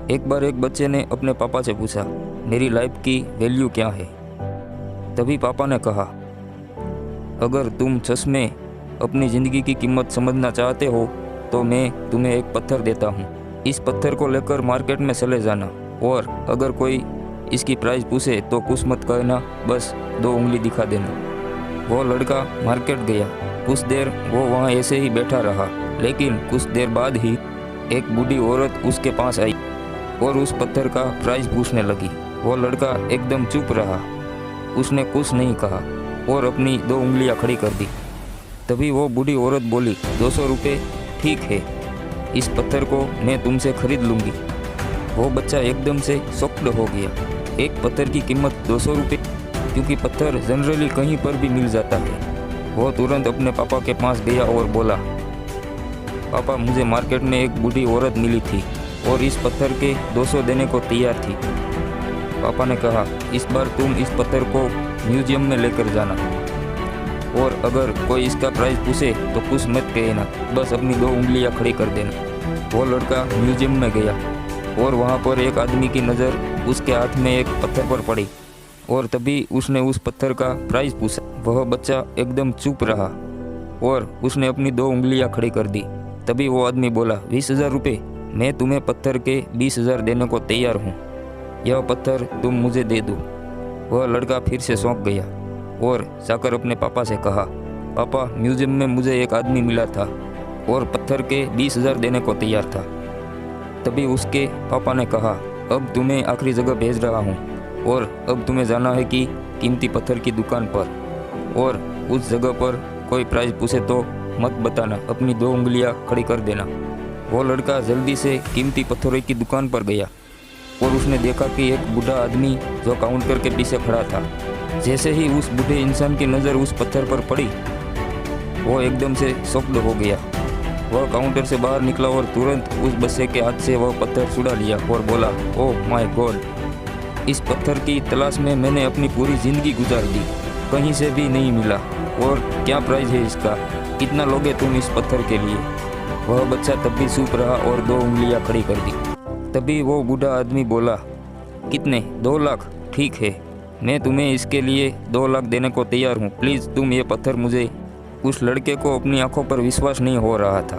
एक बार एक बच्चे ने अपने पापा से पूछा, मेरी लाइफ की वैल्यू क्या है। तभी पापा ने कहा, अगर तुम सच में अपनी ज़िंदगी की कीमत समझना चाहते हो तो मैं तुम्हें एक पत्थर देता हूँ। इस पत्थर को लेकर मार्केट में चले जाना और अगर कोई इसकी प्राइस पूछे तो कुछ मत कहना, बस 2 उंगली दिखा देना। वो लड़का मार्केट गया। कुछ देर वो वहाँ ऐसे ही बैठा रहा, लेकिन कुछ देर बाद ही एक बूढ़ी औरत उसके पास आई और उस पत्थर का प्राइस पूछने लगी। वो लड़का एकदम चुप रहा, उसने कुछ नहीं कहा और अपनी 2 उंगलियां खड़ी कर दी। तभी वो बूढ़ी औरत बोली, 200 रुपये ठीक है, इस पत्थर को मैं तुमसे खरीद लूँगी। वो बच्चा एकदम से शॉक्ड हो गया। एक पत्थर की कीमत 200 रुपये, क्योंकि पत्थर जनरली कहीं पर भी मिल जाता है। वो तुरंत अपने पापा के पास गया और बोला, पापा मुझे मार्केट में एक बूढ़ी औरत मिली थी और इस पत्थर के 200 देने को तैयार थी। पापा ने कहा, इस बार तुम इस पत्थर को म्यूजियम में लेकर जाना और अगर कोई इसका प्राइस पूछे तो कुछ मत कहना, बस अपनी 2 उंगलियां खड़ी कर देना। वो लड़का म्यूजियम में गया और वहाँ पर एक आदमी की नज़र उसके हाथ में एक पत्थर पर पड़ी और तभी उसने उस पत्थर का प्राइस पूछा। वह बच्चा एकदम चुप रहा और उसने अपनी 2 उंगलियां खड़ी कर दी। तभी वो आदमी बोला, 20,000 रुपये, मैं तुम्हें पत्थर के 20,000 देने को तैयार हूँ, यह पत्थर तुम मुझे दे दो। वह लड़का फिर से चौंक गया और जाकर अपने पापा से कहा, पापा म्यूजियम में मुझे एक आदमी मिला था और पत्थर के 20,000 देने को तैयार था। तभी उसके पापा ने कहा, अब तुम्हें आखिरी जगह भेज रहा हूँ और अब तुम्हें जाना है कि कीमती पत्थर की दुकान पर, और उस जगह पर कोई प्राइस पूछे तो मत बताना, अपनी 2 उंगलियां खड़ी कर देना। वो लड़का जल्दी से कीमती पत्थरों की दुकान पर गया और उसने देखा कि एक बूढ़ा आदमी जो काउंटर के पीछे खड़ा था। जैसे ही उस बूढ़े इंसान की नज़र उस पत्थर पर पड़ी, वो एकदम से शॉक्ड हो गया। वह काउंटर से बाहर निकला और तुरंत उस बच्चे के हाथ से वह पत्थर छुड़ा लिया और बोला, ओह माय गॉड, इस पत्थर की तलाश में मैंने अपनी पूरी ज़िंदगी गुजार दी, कहीं से भी नहीं मिला, और क्या प्राइस है इसका, कितना लोगे तुम इस पत्थर के लिए। वह बच्चा तब भी चुप रहा और 2 उंगलियां खड़ी कर दी। तभी वो बूढ़ा आदमी बोला, कितने, 2 लाख, ठीक है, मैं तुम्हें इसके लिए 2 लाख देने को तैयार हूँ, प्लीज़ तुम ये पत्थर मुझे। उस लड़के को अपनी आंखों पर विश्वास नहीं हो रहा था।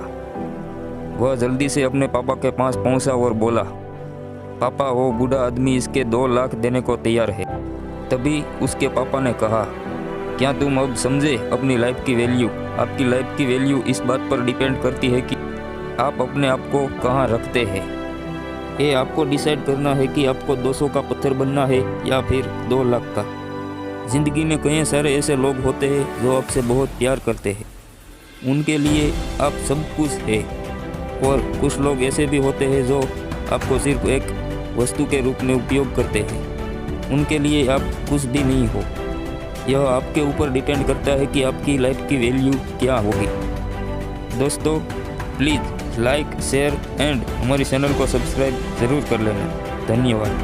वह जल्दी से अपने पापा के पास पहुंचा और बोला, पापा वो बूढ़ा आदमी इसके 2 लाख देने को तैयार है। तभी उसके पापा ने कहा, क्या तुम अब समझे अपनी लाइफ की वैल्यू। आपकी लाइफ की वैल्यू इस बात पर डिपेंड करती है कि आप अपने आप को कहाँ रखते हैं। ये आपको डिसाइड करना है कि आपको 200 का पत्थर बनना है या फिर 2 लाख का। ज़िंदगी में कई सारे ऐसे लोग होते हैं जो आपसे बहुत प्यार करते हैं, उनके लिए आप सब कुछ है, और कुछ लोग ऐसे भी होते हैं जो आपको सिर्फ एक वस्तु के रूप में उपयोग करते हैं, उनके लिए आप कुछ भी नहीं हो। यह आपके ऊपर डिपेंड करता है कि आपकी लाइफ की वैल्यू क्या होगी। दोस्तों प्लीज़ लाइक, शेयर एंड हमारे चैनल को सब्सक्राइब ज़रूर कर लेना। धन्यवाद।